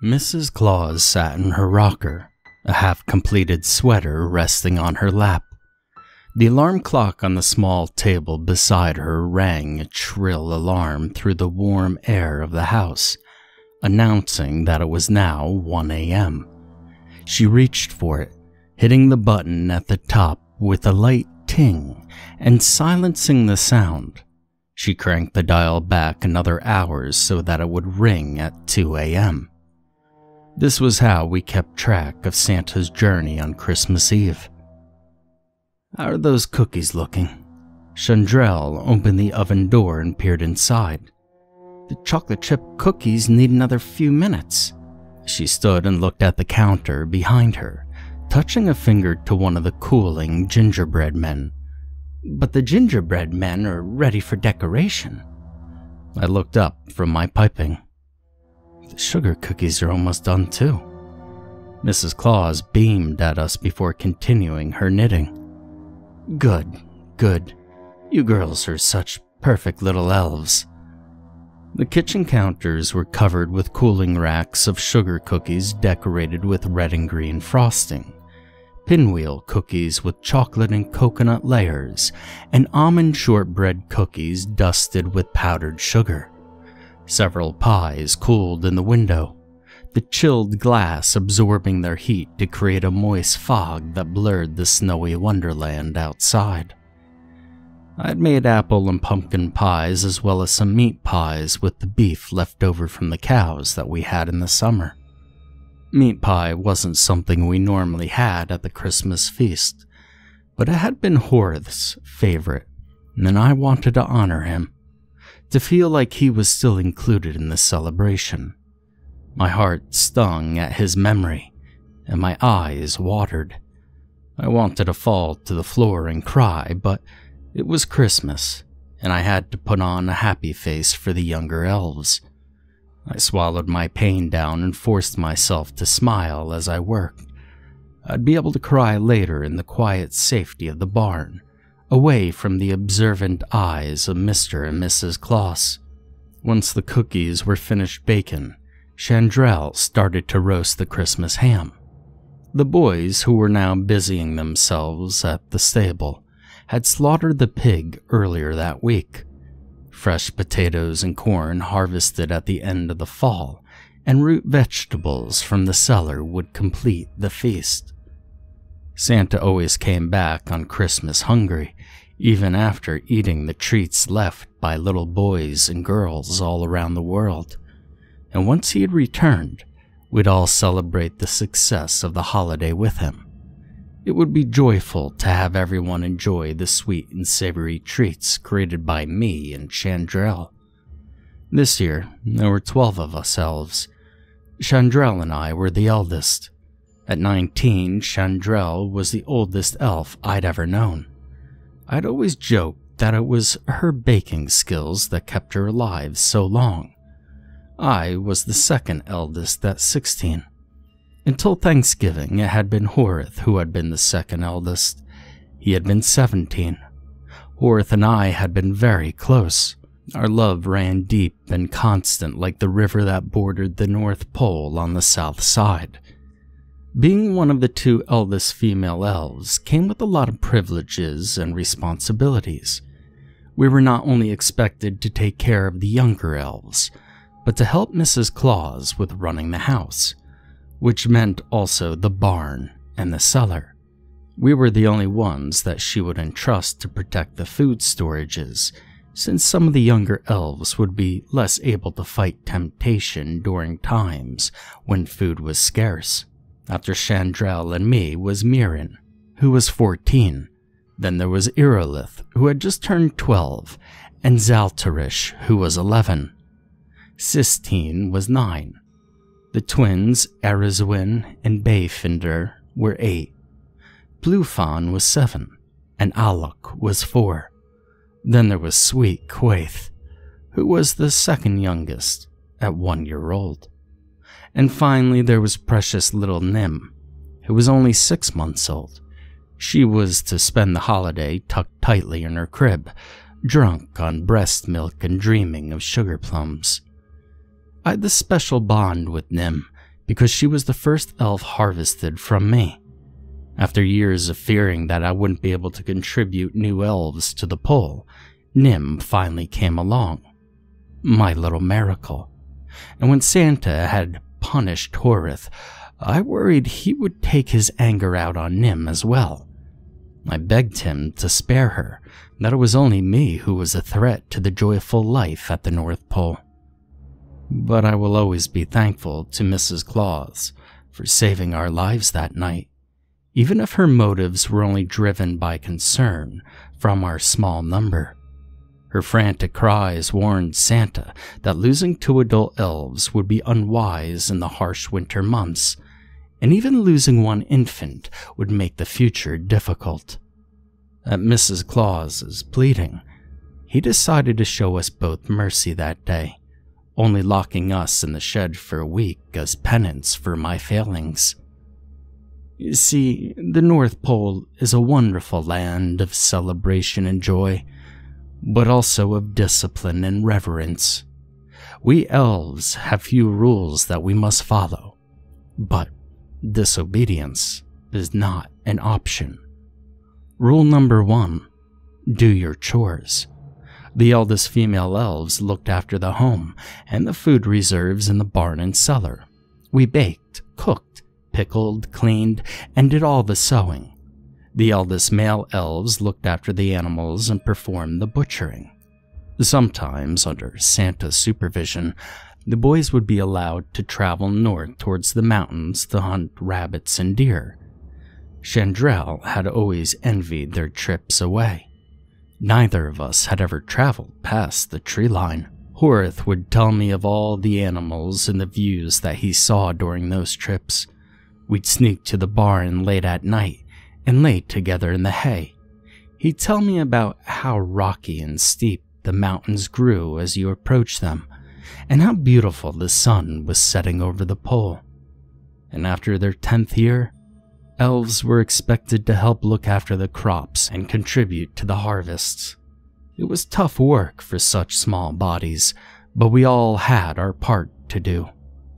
Mrs. Claus sat in her rocker, a half-completed sweater resting on her lap. The alarm clock on the small table beside her rang a shrill alarm through the warm air of the house, announcing that it was now 1 a.m. She reached for it, hitting the button at the top with a light ting and silencing the sound. She cranked the dial back another hour so that it would ring at 2 a.m. This was how we kept track of Santa's journey on Christmas Eve. "How are those cookies looking?" Chandrell opened the oven door and peered inside. "The chocolate chip cookies need another few minutes." She stood and looked at the counter behind her, touching a finger to one of the cooling gingerbread men. "But the gingerbread men are ready for decoration." I looked up from my piping. "The sugar cookies are almost done too." Mrs. Claus beamed at us before continuing her knitting. Good. You girls are such perfect little elves." The kitchen counters were covered with cooling racks of sugar cookies decorated with red and green frosting, pinwheel cookies with chocolate and coconut layers, and almond shortbread cookies dusted with powdered sugar. Several pies cooled in the window, the chilled glass absorbing their heat to create a moist fog that blurred the snowy wonderland outside. I had made apple and pumpkin pies as well as some meat pies with the beef left over from the cows that we had in the summer. Meat pie wasn't something we normally had at the Christmas feast, but it had been Horace's favorite, and I wanted to honor him, to feel like he was still included in the celebration. My heart stung at his memory, and my eyes watered. I wanted to fall to the floor and cry, but it was Christmas, and I had to put on a happy face for the younger elves. I swallowed my pain down and forced myself to smile as I worked. I'd be able to cry later in the quiet safety of the barn, away from the observant eyes of Mr. and Mrs. Claus. Once the cookies were finished baking, Chandrell started to roast the Christmas ham. The boys, who were now busying themselves at the stable, had slaughtered the pig earlier that week. Fresh potatoes and corn harvested at the end of the fall, and root vegetables from the cellar would complete the feast. Santa always came back on Christmas hungry, even after eating the treats left by little boys and girls all around the world. And once he had returned, we'd all celebrate the success of the holiday with him. It would be joyful to have everyone enjoy the sweet and savory treats created by me and Chandrell. This year, there were 12 of us elves. Chandrell and I were the eldest. At 19, Chandrell was the oldest elf I'd ever known. I'd always joked that it was her baking skills that kept her alive so long. I was the second eldest at 16. Until Thanksgiving, it had been Horace who had been the second eldest. He had been 17. Horace and I had been very close. Our love ran deep and constant like the river that bordered the North Pole on the south side. Being one of the two eldest female elves came with a lot of privileges and responsibilities. We were not only expected to take care of the younger elves, but to help Mrs. Claus with running the house, which meant also the barn and the cellar. We were the only ones that she would entrust to protect the food storages, since some of the younger elves would be less able to fight temptation during times when food was scarce. After Chandrell and me was Mirren, who was 14. Then there was Irilith, who had just turned 12, and Zaltarish, who was 11. Sistine was 9. The twins, Arizwin and Bayfinder, were 8. Bluefan was 7, and Alok was 4. Then there was Sweet Quaith, who was the second youngest, at 1 year old. And finally there was precious little Nim, who was only 6 months old. She was to spend the holiday tucked tightly in her crib, drunk on breast milk and dreaming of sugar plums. I had this special bond with Nim, because she was the first elf harvested from me. After years of fearing that I wouldn't be able to contribute new elves to the poll, Nim finally came along. My little miracle. And when Santa had punished Horeth, I worried he would take his anger out on Nim as well. I begged him to spare her, that it was only me who was a threat to the joyful life at the North Pole. But I will always be thankful to Mrs. Claus for saving our lives that night, even if her motives were only driven by concern from our small number. Her frantic cries warned Santa that losing 2 adult elves would be unwise in the harsh winter months, and even losing 1 infant would make the future difficult. At Mrs. Claus's pleading, he decided to show us both mercy that day, only locking us in the shed for a week as penance for my failings. You see, the North Pole is a wonderful land of celebration and joy, but also of discipline and reverence. We elves have few rules that we must follow, but disobedience is not an option. Rule number 1, do your chores. The eldest female elves looked after the home and the food reserves in the barn and cellar. We baked, cooked, pickled, cleaned, and did all the sewing. The eldest male elves looked after the animals and performed the butchering. Sometimes, under Santa's supervision, the boys would be allowed to travel north towards the mountains to hunt rabbits and deer. Chandrel had always envied their trips away. Neither of us had ever traveled past the tree line. Horeth would tell me of all the animals and the views that he saw during those trips. We'd sneak to the barn late at night and lay together in the hay. He'd tell me about how rocky and steep the mountains grew as you approached them, and how beautiful the sun was setting over the pole. And after their 10th year, elves were expected to help look after the crops and contribute to the harvests. It was tough work for such small bodies, but we all had our part to do.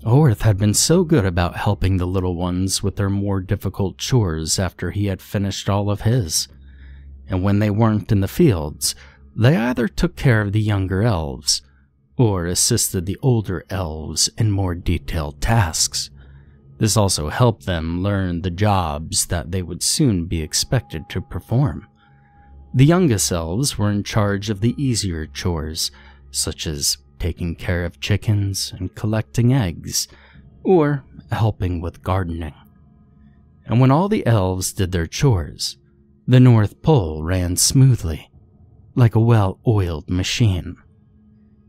Horeth had been so good about helping the little ones with their more difficult chores after he had finished all of his. And when they weren't in the fields, they either took care of the younger elves, or assisted the older elves in more detailed tasks. This also helped them learn the jobs that they would soon be expected to perform. The youngest elves were in charge of the easier chores, such as taking care of chickens and collecting eggs, or helping with gardening. And when all the elves did their chores, the North Pole ran smoothly, like a well-oiled machine.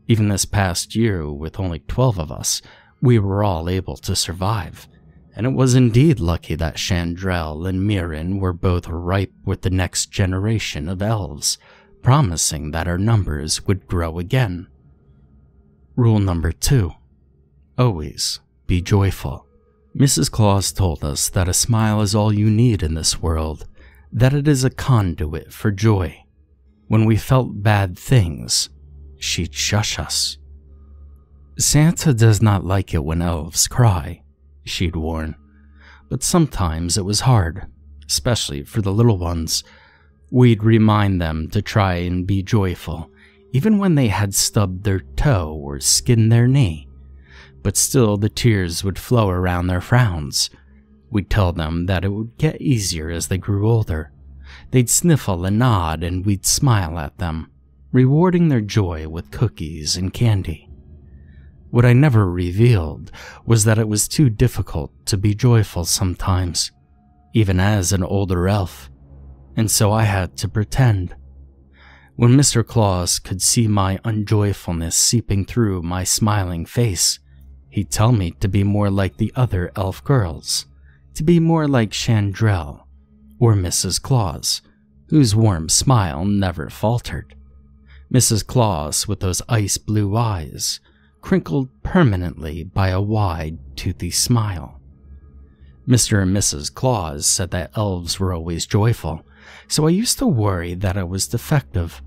Even this past year, with only 12 of us, we were all able to survive. And it was indeed lucky that Chandrel and Mirren were both ripe with the next generation of elves, promising that our numbers would grow again. Rule number 2, always be joyful. Mrs. Claus told us that a smile is all you need in this world, that it is a conduit for joy. When we felt bad things, she'd shush us. Santa does not like it when elves cry, she'd warn, but sometimes it was hard, especially for the little ones. We'd remind them to try and be joyful, even when they had stubbed their toe or skinned their knee, but still the tears would flow around their frowns. We'd tell them that it would get easier as they grew older. They'd sniffle and nod, and we'd smile at them, rewarding their joy with cookies and candy. What I never revealed was that it was too difficult to be joyful sometimes, even as an older elf, and so I had to pretend. When Mr. Claus could see my unjoyfulness seeping through my smiling face, he'd tell me to be more like the other elf girls, to be more like Chandrel or Mrs. Claus, whose warm smile never faltered. Mrs. Claus with those ice blue eyes, crinkled permanently by a wide, toothy smile. Mr. and Mrs. Claus said that elves were always joyful, so I used to worry that I was defective.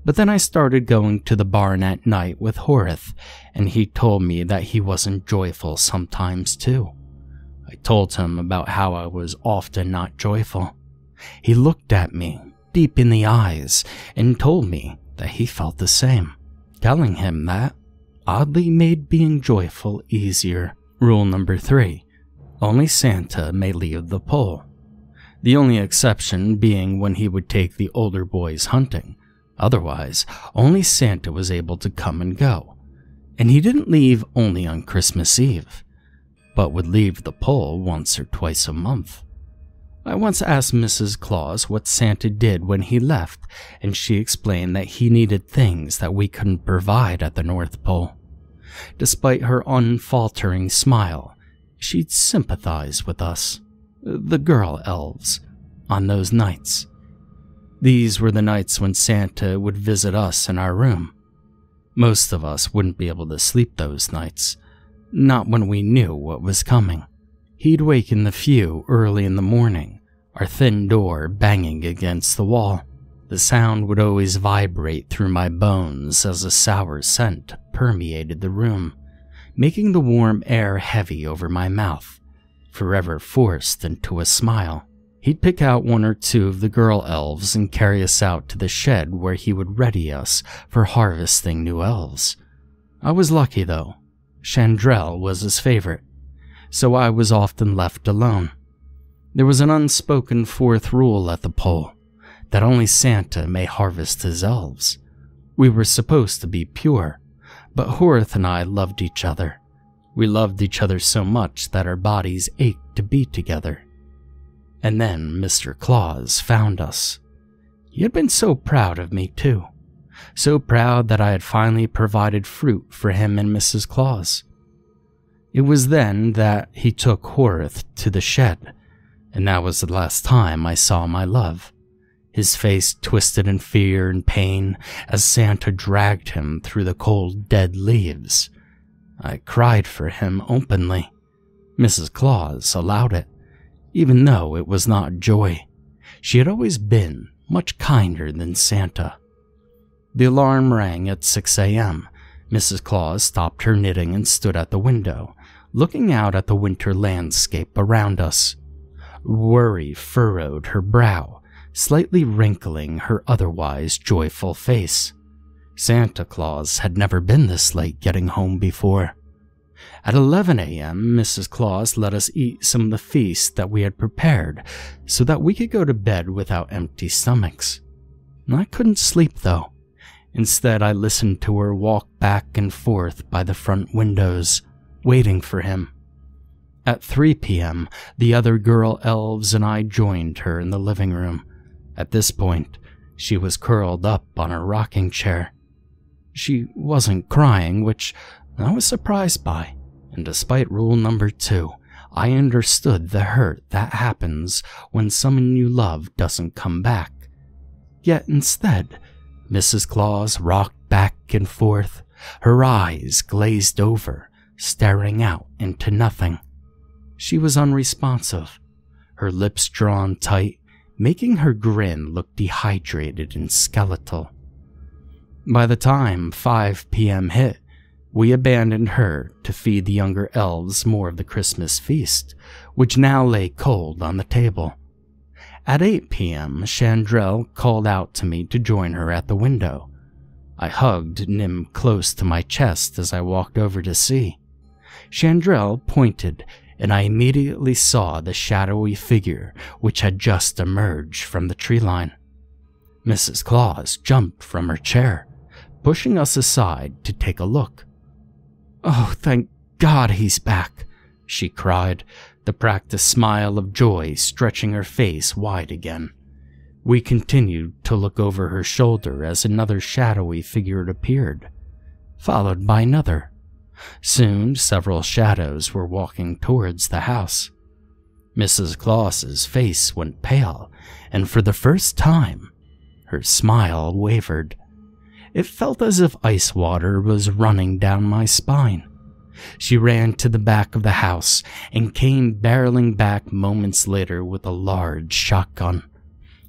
But then I started going to the barn at night with Horeth, and he told me that he wasn't joyful sometimes too. I told him about how I was often not joyful. He looked at me deep in the eyes and told me that he felt the same. Telling him that oddly made being joyful easier. Rule number 3. Only Santa may leave the pole. The only exception being when he would take the older boys hunting. Otherwise, only Santa was able to come and go. And he didn't leave only on Christmas Eve, but would leave the pole once or twice a month. I once asked Mrs. Claus what Santa did when he left, and she explained that he needed things that we couldn't provide at the North Pole. Despite her unfaltering smile, she'd sympathize with us, the girl elves, on those nights. These were the nights when Santa would visit us in our room. Most of us wouldn't be able to sleep those nights, not when we knew what was coming. He'd waken the few early in the morning, our thin door banging against the wall. The sound would always vibrate through my bones as a sour scent permeated the room, making the warm air heavy over my mouth, forever forced into a smile. He'd pick out one or two of the girl elves and carry us out to the shed where he would ready us for harvesting new elves. I was lucky though. Chandrell was his favorite, so I was often left alone. There was an unspoken fourth rule at the pole, that only Santa may harvest his elves. We were supposed to be pure, but Horath and I loved each other. We loved each other so much that our bodies ached to be together. And then Mr. Claus found us. He had been so proud of me too. So proud that I had finally provided fruit for him and Mrs. Claus. It was then that he took Horath to the shed, and that was the last time I saw my love. His face twisted in fear and pain as Santa dragged him through the cold, dead leaves. I cried for him openly. Mrs. Claus allowed it, even though it was not joy. She had always been much kinder than Santa. The alarm rang at 6 a.m. Mrs. Claus stopped her knitting and stood at the window, looking out at the winter landscape around us. Worry furrowed her brow, slightly wrinkling her otherwise joyful face. Santa Claus had never been this late getting home before. At 11 a.m., Mrs. Claus let us eat some of the feast that we had prepared so that we could go to bed without empty stomachs. I couldn't sleep, though. Instead, I listened to her walk back and forth by the front windows, waiting for him. At 3 p.m., the other girl elves and I joined her in the living room. At this point, she was curled up on her rocking chair. She wasn't crying, which I was surprised by, and despite rule number 2, I understood the hurt that happens when someone you love doesn't come back. Yet instead, Mrs. Claus rocked back and forth, her eyes glazed over, staring out into nothing. She was unresponsive, her lips drawn tight, making her grin look dehydrated and skeletal. By the time 5 p.m. hit, we abandoned her to feed the younger elves more of the Christmas feast, which now lay cold on the table. At 8 p.m., Chandrell called out to me to join her at the window. I hugged Nim close to my chest as I walked over to see. Chandrell pointed, and I immediately saw the shadowy figure which had just emerged from the tree line. Mrs. Claus jumped from her chair, pushing us aside to take a look. "Oh, thank God he's back," she cried, the practiced smile of joy stretching her face wide again. We continued to look over her shoulder as another shadowy figure appeared, followed by another. Soon, several shadows were walking towards the house. Mrs. Claus's face went pale, and for the first time, her smile wavered. It felt as if ice water was running down my spine. She ran to the back of the house and came barreling back moments later with a large shotgun.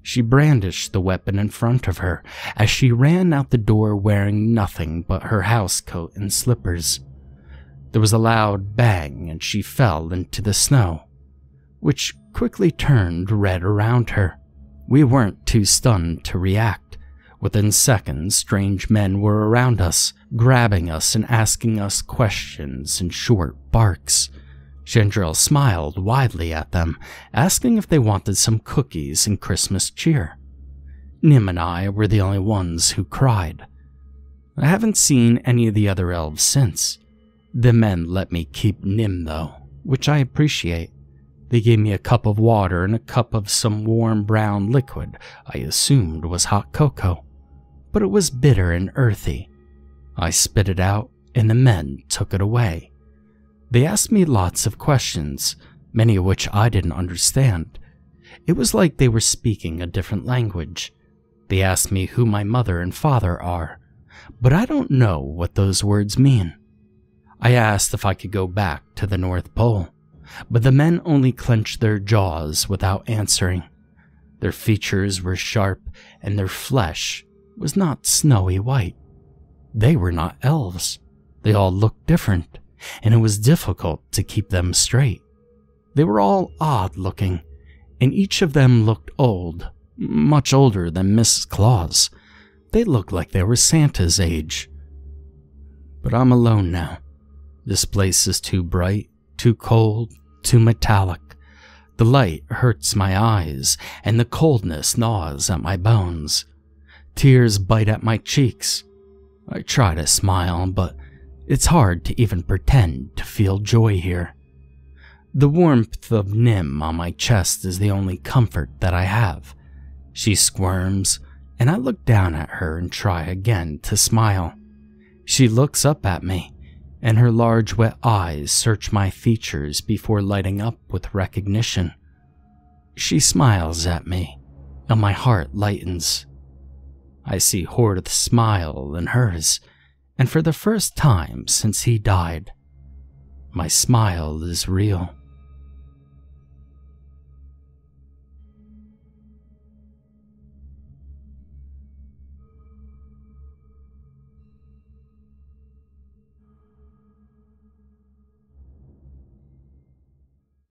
She brandished the weapon in front of her as she ran out the door wearing nothing but her housecoat and slippers. There was a loud bang and she fell into the snow, which quickly turned red around her. We weren't too stunned to react. Within seconds, strange men were around us, grabbing us and asking us questions in short barks. Chandrel smiled widely at them, asking if they wanted some cookies and Christmas cheer. Nim and I were the only ones who cried. I haven't seen any of the other elves since. The men let me keep Nim though, which I appreciate. They gave me a cup of water and a cup of some warm brown liquid I assumed was hot cocoa, but it was bitter and earthy. I spit it out and the men took it away. They asked me lots of questions, many of which I didn't understand. It was like they were speaking a different language. They asked me who my mother and father are, but I don't know what those words mean. I asked if I could go back to the North Pole, but the men only clenched their jaws without answering. Their features were sharp and their flesh was not snowy white. They were not elves. They all looked different, and it was difficult to keep them straight. They were all odd looking, and each of them looked old, much older than Mrs. Claus. They looked like they were Santa's age. But I'm alone now. This place is too bright, too cold, too metallic. The light hurts my eyes, and the coldness gnaws at my bones. Tears bite at my cheeks. I try to smile, but it's hard to even pretend to feel joy here. The warmth of Nim on my chest is the only comfort that I have. She squirms, and I look down at her and try again to smile. She looks up at me, and her large wet eyes search my features before lighting up with recognition. She smiles at me, and my heart lightens. I see Horth's smile in hers, and for the first time since he died, my smile is real.